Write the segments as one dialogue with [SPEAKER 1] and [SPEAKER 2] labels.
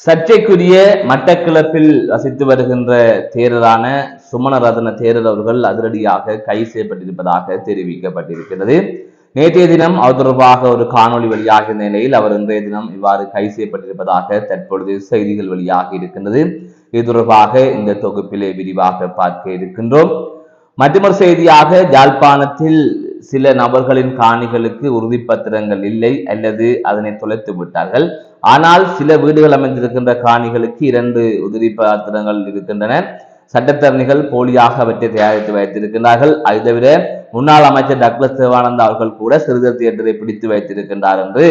[SPEAKER 1] சர்ச்சைக்குரிய மட்டக்களப்பில் வசித்து வருகின்ற தேரரான சுமணரத்ன தேரர் அவர்கள் அதிரடியாக கைது செய்யப்பட்டிருப்பதாக தெரிவிக்கப்பட்டிருக்கிறது. நேற்றைய தினம் அவர் தொடர்பாக ஒரு காணொலி வெளியாகிய நிலையில் அவர் இன்றைய தினம் இவ்வாறு கைது செய்யப்பட்டிருப்பதாக தற்பொழுது செய்திகள் வெளியாகி இருக்கின்றது. இது தொடர்பாக இந்த தொகுப்பிலே விரிவாக பார்க்க இருக்கின்றோம். மற்றொரு செய்தியாக யாழ்ப்பாணத்தில் சில நபர்களின் காணிகளுக்கு உறுதிப்பத்திரங்கள் இல்லை அல்லது அதனை தொலைத்து விட்டார்கள். ஆனால் சில வீடுகள் அமைந்திருக்கின்ற காணிகளுக்கு 2 உறுதிப்பத்திரங்கள் இருக்கின்றன. சட்டத்தரணிகள் போலியாக அவற்றை தயாரித்து வைத்திருக்கிறார்கள். அதை தவிர முன்னாள் அமைச்சர் டக்ளஸ் தேவானந்தா அவர்கள் கூட சிறுவர் தியேட்டரை பிடித்து வைத்திருக்கின்றார் என்று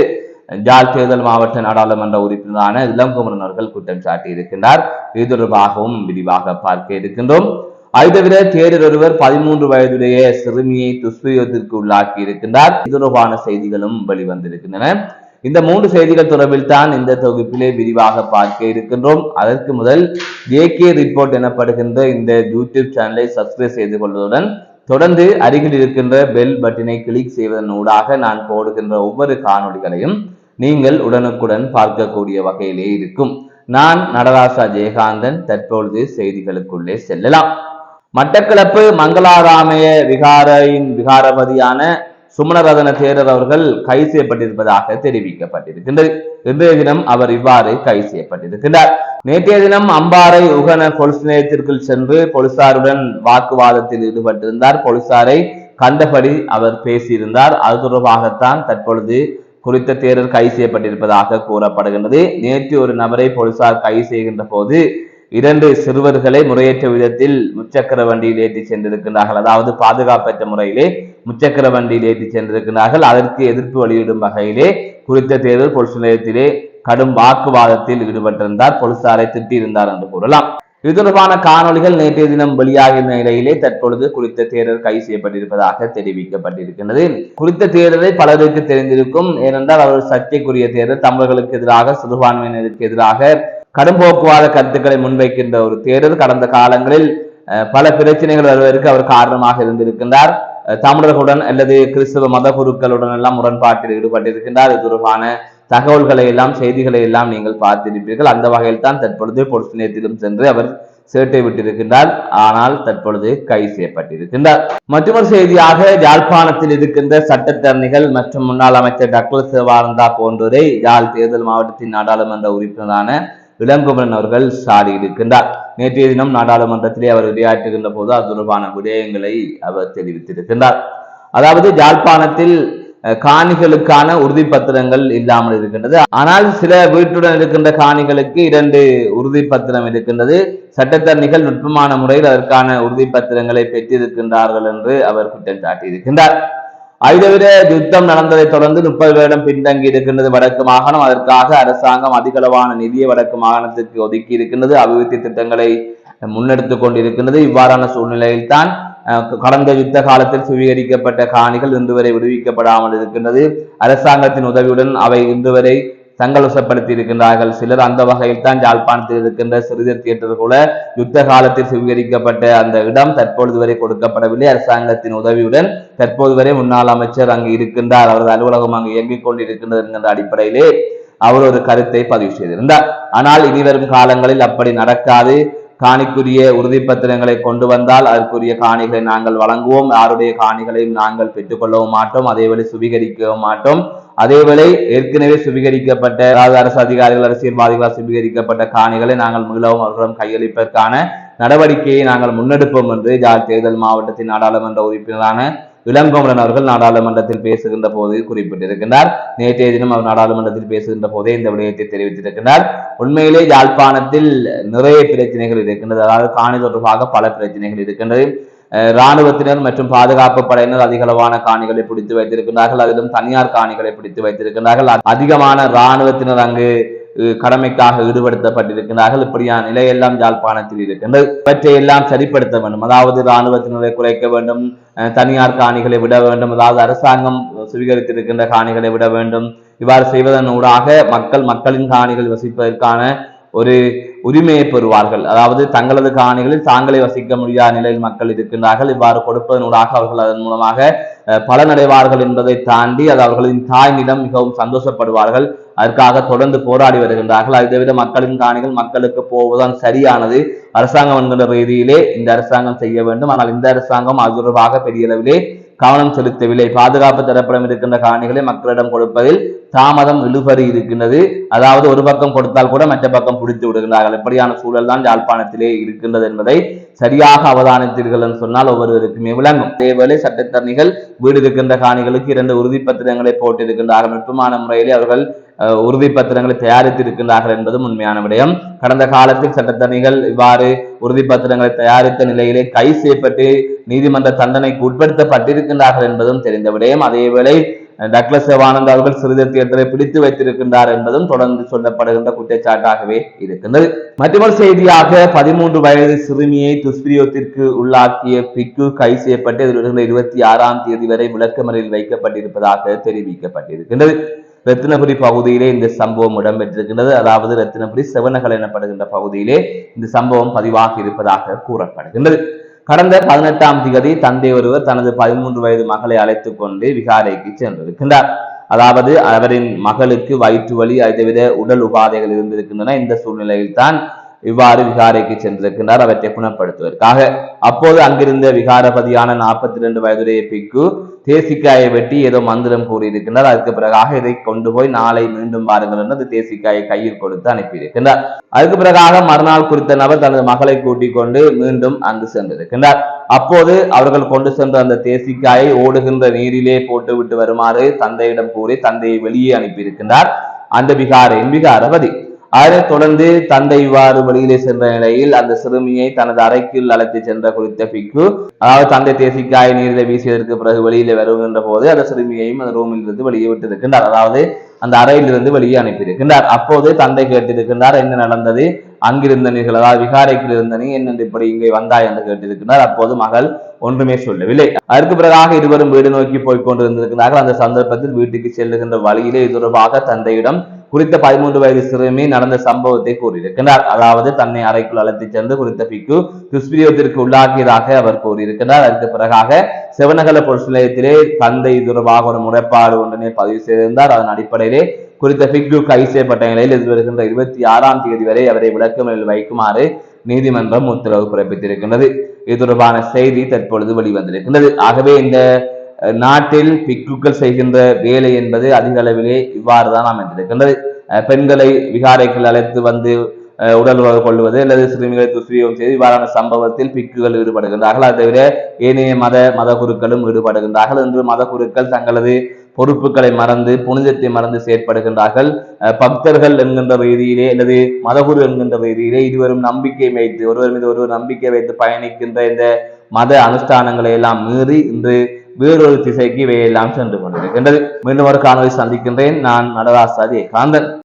[SPEAKER 1] ஜாழ் தேர்தல் மாவட்ட நாடாளுமன்ற உறுப்பினரான இளங்குமரன் அவர்கள் குற்றம் சாட்டியிருக்கின்றார். இது தொடர்பாகவும் விரிவாக பார்க்க இருக்கின்றோம். அது தவிர தேரர் ஒருவர் 13 வயதுடைய சிறுமியை துஷ்பிரயோகத்திற்கு உள்ளாக்கி இருக்கின்றார். இது தொடர்பான செய்திகளும் வெளிவந்திருக்கின்றன. இந்த 3 செய்திகள் தொடர்பில் தான் இந்த தொகுப்பிலே விரிவாக பார்க்க இருக்கின்றோம். அதற்கு முதல் JK ரிப்போர்ட் எனப்படுகின்ற இந்த யூடியூப் சேனலை சப்ஸ்கிரைப் செய்து கொள்வதுடன் தொடர்ந்து அருகில் இருக்கின்ற பெல் பட்டனை கிளிக் செய்வதன் ஊடாக நான் போடுகின்ற ஒவ்வொரு காணொளிகளையும் நீங்கள் உடனுக்குடன் பார்க்கக்கூடிய வகையிலே இருக்கும். நான் நடராசா ஜெயகாந்தன். தற்பொழுது செய்திகளுக்குள்ளே செல்லலாம். மட்டக்களப்பு மங்களாராமய விகாரையின் விகாரபதியான சுமணரத்ன தேரர் அவர்கள் கைது செய்யப்பட்டிருப்பதாக தெரிவிக்கப்பட்டிருக்கின்றது. இன்றைய தினம் அவர் இவ்வாறு கைது செய்யப்பட்டிருக்கிறார். நேற்றைய தினம் அம்பாறை உகன பொலிஸ் நிலையத்திற்குள் சென்று போலீசாருடன் வாக்குவாதத்தில் ஈடுபட்டிருந்தார். போலீசாரை கண்டபடி அவர் பேசியிருந்தார். அது தொடர்பாகத்தான் தற்பொழுது குறித்த தேரர் கைது செய்யப்பட்டிருப்பதாக கூறப்படுகின்றது. நேற்று ஒரு நபரை போலீசார் கைது செய்கின்ற போது 2 சிறுவர்களை முறையற்ற விதத்தில் முச்சக்கர வண்டியில் ஏற்றி சென்றிருக்கிறார்கள். அதாவது பாதுகாப்பற்ற முறையிலே முச்சக்கர வண்டியில் ஏற்றி சென்றிருக்கிறார்கள். அதற்கு எதிர்ப்பு வெளியிடும் வகையிலே குறித்த தேரர் போலீஸ் நிலையத்திலே கடும் வாக்குவாதத்தில் ஈடுபட்டிருந்தார். போலீசாரை திட்டியிருந்தார் என்று கூறலாம். இது தொடர்பான காணொலிகள் நேற்றைய தினம் வெளியாகிய நிலையிலே தற்பொழுது குறித்த தேரர் கைது செய்யப்பட்டிருப்பதாக தெரிவிக்கப்பட்டிருக்கின்றது. குறித்த தேரரை பலருக்கு தெரிந்திருக்கும். ஏனென்றால் அவர் சர்ச்சைக்குரிய தேரர், தமிழர்களுக்கு எதிராக சிறுபான்மையினருக்கு எதிராக கடும் போக்குவாத கருத்துக்களை முன்வைக்கின்ற ஒரு தேரர். கடந்த காலங்களில் பல பிரச்சனைகள் வருவதற்கு அவர் காரணமாக இருந்திருக்கின்றார். தமிழர்களுடன் அல்லது கிறிஸ்தவ மத குருக்களுடன் எல்லாம் முரண்பாட்டில் ஈடுபட்டிருக்கின்றார். இது தொடர்பான தகவல்களை எல்லாம் செய்திகளை எல்லாம் நீங்கள் பார்த்திருப்பீர்கள். அந்த வகையில் தான் தற்பொழுது பொலிஸ் நிலையத்திலும் சென்று அவர் சேட்டை விட்டிருக்கின்றார். ஆனால் தற்பொழுது கைது செய்யப்பட்டிருக்கின்றார். மற்றொரு செய்தியாக யாழ்ப்பாணத்தில் இருக்கின்ற சட்டத்தரணிகள் மற்றும் முன்னாள் அமைச்சர் டக்ளஸ் தேவானந்தா போன்றோரை யாழ் தேர்தல் மாவட்டத்தின் நாடாளுமன்ற உறுப்பினரான இளங்குமரன் அவர்கள் சாடியிருக்கின்றார். நேற்றைய தினம் நாடாளுமன்றத்திலே அவர் உரையாற்றுகின்ற போது அது தொடர்பான விடயங்களை அவர் தெரிவித்திருக்கின்றார். அதாவது யாழ்ப்பாணத்தில் காணிகளுக்கான உறுதிப்பத்திரங்கள் இல்லாமல் இருக்கின்றது. ஆனால் சில வீட்டுடன் இருக்கின்ற காணிகளுக்கு 2 உறுதிப்பத்திரம் இருக்கின்றது. சட்டத்தரணிகள் நுட்பமான முறையில் அதற்கான உறுதிப்பத்திரங்களை பெற்றிருக்கின்றார்கள் என்று அவர் குற்றம் சாட்டியிருக்கின்றார். அதை தவிர யுத்தம் நடந்ததை தொடர்ந்து 30 வருடம் பின்தங்கி இருக்கின்றது வடக்கு மாகாணம். அதற்காக அரசாங்கம் அதிகளவான நிதியை வடக்கு மாகாணத்திற்கு ஒதுக்கி இருக்கின்றது. அபிவிருத்தி திட்டங்களை முன்னெடுத்துக் கொண்டிருக்கின்றது. இவ்வாறான சூழ்நிலையில் தான் கடந்த யுத்த காலத்தில் சுவீகரிக்கப்பட்ட காணிகள் இன்று வரை விடுவிக்கப்படாமல் இருக்கின்றது. அரசாங்கத்தின் உதவியுடன் அவை இன்று வரை தங்கள் வசப்படுத்தி இருக்கின்றார்கள் சிலர். அந்த வகையில் தான் யாழ்ப்பாணத்தில் இருக்கின்ற சிறுவர் தியேட்டர் கூட யுத்த காலத்தில் சுவீகரிக்கப்பட்ட அந்த இடம் தற்பொழுது வரை கொடுக்கப்படவில்லை. அரசாங்கத்தின் உதவியுடன் தற்போது வரை முன்னாள் அமைச்சர் அங்கு இருக்கின்றார், அவரது அலுவலகம் அங்கு இயங்கிக் கொண்டிருக்கின்றது என்கின்ற அடிப்படையிலே அவர் ஒரு கருத்தை பதிவு செய்திருந்தார். ஆனால் இனிவரும் காலங்களில் அப்படி நடக்காது. காணிக்குரிய உறுதிப்பத்திரங்களை கொண்டு வந்தால் அதற்குரிய காணிகளை நாங்கள் வழங்குவோம். யாருடைய காணிகளையும் நாங்கள் பெற்றுக்கொள்ளவும் மாட்டோம், அதேவேளை சுவீகரிக்கவும் மாட்டோம். அதேவேளை ஏற்கனவே சுவீகரிக்கப்பட்ட, அதாவது அரசு அதிகாரிகள் அரசியல்வாதிகளால் சுவீகரிக்கப்பட்ட காணிகளை நாங்கள் மீளவும் அவர்களிடம் கையளிப்பதற்கான நடவடிக்கையை நாங்கள் முன்னெடுப்போம் என்று யாழ் தேர்தல் மாவட்டத்தின் நாடாளுமன்ற உறுப்பினரான இளங்குமரன் அவர்கள் நாடாளுமன்றத்தில் பேசுகின்ற போது குறிப்பிட்டிருக்கின்றார். நேற்றைய தினம் அவர் நாடாளுமன்றத்தில் பேசுகின்ற போதே இந்த விடயத்தை தெரிவித்திருக்கின்றார். உண்மையிலே யாழ்ப்பாணத்தில் நிறைய பிரச்சனைகள் இருக்கின்றது. அதாவது காணி தொடர்பாக பல பிரச்சனைகள் இருக்கின்றது. இராணுவத்தினர் மற்றும் பாதுகாப்பு படையினர் அதிகளவான காணிகளை பிடித்து வைத்திருக்கிறார்கள். அதிலும் தனியார் காணிகளை பிடித்து வைத்திருக்கிறார்கள். அதிகமான இராணுவத்தினர் அங்கு கடமைக்காக ஈடுபடுத்தப்பட்டிருக்கிறார்கள். இப்படியான நிலையெல்லாம் யாழ்ப்பாணத்தில் இருக்கின்றது. இவற்றை எல்லாம் சரிப்படுத்த வேண்டும். அதாவது இராணுவத்தினரை குறைக்க வேண்டும், தனியார் காணிகளை விட வேண்டும், அதாவது அரசாங்கம் சுவீகரித்திருக்கின்ற காணிகளை விட வேண்டும். இவ்வாறு செய்வதன் ஊடாக மக்களின் காணிகள் வசிப்பதற்கான ஒரு உரிமையை பெறுவார்கள். அதாவது தங்களது காணிகளில் தாங்களே வசிக்க முடியாத நிலையில் மக்கள் இருக்கின்றார்கள். இவ்வாறு கொடுப்பதனூடாக அவர்கள் அதன் மூலமாக பலனடைவார்கள் என்பதை தாண்டி அது அவர்களின் தாய்நிலம் மிகவும் சந்தோஷப்படுவார்கள். அதற்காக தொடர்ந்து போராடி வருகின்றார்கள். அதை தவிர மக்களின் காணிகள் மக்களுக்கு போவதுதான் சரியானது, அரசாங்கம் என்கின்ற ரீதியிலே இந்த அரசாங்கம் செய்ய வேண்டும். ஆனால் இந்த அரசாங்கம் அது தொடர்பாக பெரிய அளவிலே கவனம் செலுத்தவில்லை. பாதுகாப்பு தரப்பிடம் இருக்கின்ற காணிகளை மக்களிடம் கொடுப்பதில் தாமதம் இழுபறி இருக்கின்றது. அதாவது ஒரு பக்கம் கொடுத்தால் கூட மற்ற பக்கம் பிடித்து விடுகிறார்கள். எப்படியான சூழல் தான் யாழ்ப்பாணத்திலே இருக்கின்றது என்பதை சரியாக அவதானித்தீர்கள் என்று சொன்னால் ஒவ்வொருவருக்குமே விளங்கும். அதேவேளை சட்டத்தரணிகள் வீடு இருக்கின்ற காணிகளுக்கு 2 உறுதிப்பத்திரங்களை போட்டிருக்கின்றார்கள். நுட்பமான முறையிலே அவர்கள் உறுதிப்பத்திரங்களை தயாரித்திருக்கின்றார்கள் என்பதும் உண்மையான விடயம். கடந்த காலத்தில் சட்டத்தரணிகள் இவ்வாறு உறுதிப்பத்திரங்களை தயாரித்த நிலையிலே கை செய்யப்பட்டு நீதிமன்ற தண்டனைக்கு உட்படுத்தப்பட்டிருக்கின்றார்கள் என்பதும் தெரிந்த விடயம். அதேவேளை டக்ளஸ் தேவானந்த் அவர்கள் சிறிது தேர்தலை பிடித்து வைத்திருக்கின்றார் என்பதும் தொடர்ந்து சொல்லப்படுகின்ற குற்றச்சாட்டாகவே இருக்கின்றது. மற்றொரு செய்தியாக 13 வயது சிறுமியை துஷ்பிரயோகத்திற்கு உள்ளாக்கிய பிக்கு கைது செய்யப்பட்டு எதிர்வருகின்ற 26ஆம் தேதி வரை விளக்கமறையில் வைக்கப்பட்டிருப்பதாக தெரிவிக்கப்பட்டிருக்கின்றது. ரத்தினபுரி பகுதியிலே இந்த சம்பவம் இடம்பெற்றிருக்கின்றது. அதாவது ரத்தினபுரி செவனகல் எனப்படுகின்ற பகுதியிலே இந்த சம்பவம் பதிவாகி இருப்பதாக கூறப்படுகின்றது. கடந்த 18ஆம் தேதி தந்தை ஒருவர் தனது 13 வயது மகளை அழைத்துக் கொண்டு விகாரைக்கு சென்றிருக்கின்றார். அதாவது அவரின் மகளுக்கு வயிற்று வலி, அதைவிட உடல் உபாதைகள் இருந்திருக்கின்றன. இந்த சூழ்நிலையில் தான் இவ்வாறு விகாரைக்கு சென்றிருக்கின்றார் அவற்றை குணப்படுத்துவதற்காக. அப்போது அங்கிருந்த விகாரபதியான 42 வயதுடைய பிக்கு தேசிக்காயை வெட்டி ஏதோ மந்திரம் கூறியிருக்கின்றார். அதுக்கு பிறகாக இதை கொண்டு போய் நாளை மீண்டும் பாருங்கள் என்று அந்த தேசிக்காயை கையில் கொடுத்து அனுப்பியிருக்கின்றார். அதுக்கு பிறகாக மறுநாள் குறித்த நபர் தனது மகளை கூட்டிக் கொண்டு மீண்டும் அங்கு சென்றிருக்கின்றார். அப்போது அவர்கள் கொண்டு சென்ற அந்த தேசிக்காயை ஓடுகின்ற நீரிலே போட்டு விட்டு வருமாறு தந்தையிடம் கூறி தந்தையை வெளியே அனுப்பியிருக்கின்றார் அந்த விகாரபதி. அதனைத் தொடர்ந்து தந்தை இவ்வாறு வெளியிலே சென்ற நிலையில் அந்த சிறுமியை தனது அறைக்குள் அழைத்து சென்ற குறித்த பிக்கு, அதாவது தந்தை தேசிக்காய் நீரில வீசியதற்கு பிறகு வெளியில வருகின்ற போது அந்த சிறுமியையும் அந்த ரூமில் இருந்து வெளியே விட்டிருக்கின்றார். அதாவது அந்த அறையிலிருந்து வெளியே அனுப்பியிருக்கின்றார். அப்போது தந்தை கேட்டிருக்கின்றார், என்ன நடந்தது, அங்கிருந்த நீர்கள், அதாவது விகாரைக்குள் இருந்த நீ என்ன இப்படி இங்கே வந்தாய் என்று கேட்டிருக்கின்றார். அப்போது மகள் ஒன்றுமே சொல்லவில்லை. அதற்கு பிறகாக இருவரும் வீடு நோக்கி போய் கொண்டிருந்திருக்கிறார்கள். அந்த சந்தர்ப்பத்தில் வீட்டுக்கு செல்லுகின்ற வழியிலே இது தொடர்பாக தந்தையிடம் குறித்த 13 வயது சிறுமி நடந்த சம்பவத்தை கூறியிருக்கிறார். அதாவது தன்னை அறைக்குள் அழைத்து சென்று குறித்த பிக்கு துஷ்பிரயோகத்திற்கு உள்ளாக்கியதாக அவர் கூறியிருக்கிறார். அதற்கு பிறகாக செவனகல போலீஸ் நிலையத்திலே தந்தை தொடர்பாக ஒரு முறைப்பாடு ஒன்றினை பதிவு செய்திருந்தார். அதன் அடிப்படையிலே குறித்த பிக்கு கைது செய்யப்பட்ட நிலையில் எதிர்வருகின்ற 26ஆம் தேதி வரை அவரை விளக்கமறியலில் வைக்குமாறு நீதிமன்றம் உத்தரவு பிறப்பித்திருக்கின்றது. இது தொடர்பான செய்தி தற்பொழுது வெளிவந்திருக்கின்றது. ஆகவே இந்த நாட்டில் பிக்குகள் செய்கின்ற வேலை என்பது அதிக அளவிலே இவ்வாறுதான் அமைந்திருக்கின்றது. பெண்களை விகாரைகள் அழைத்து வந்து உடல் உறவு கொள்வது அல்லது சிறுமிகளை துஷ்பிரயோகம் செய்து இவ்வாறான சம்பவத்தில் பிக்குகள் ஈடுபடுகின்றார்கள். அதை தவிர ஏனைய மத குருக்களும் ஈடுபடுகின்றார்கள். என்று மத குருக்கள் தங்களது பொறுப்புகளை மறந்து புனிதத்தை மறந்து செயற்படுகின்றார்கள். பக்தர்கள் என்கின்ற ரீதியிலே அல்லது மதகுரு என்கின்ற ரீதியிலே இருவரும் நம்பிக்கை வைத்து ஒருவர் மீது ஒருவர் நம்பிக்கை வைத்து பயணிக்கின்ற இந்த மத அனுஷ்டானங்களை எல்லாம் மீறி இன்று வேறொரு திசைக்கு இவையெல்லாம் சென்று கொண்டிருக்கின்றது. மீண்டும் ஒரு காணொலி சந்திக்கின்றேன். நான் நடராசாதி காந்தன்.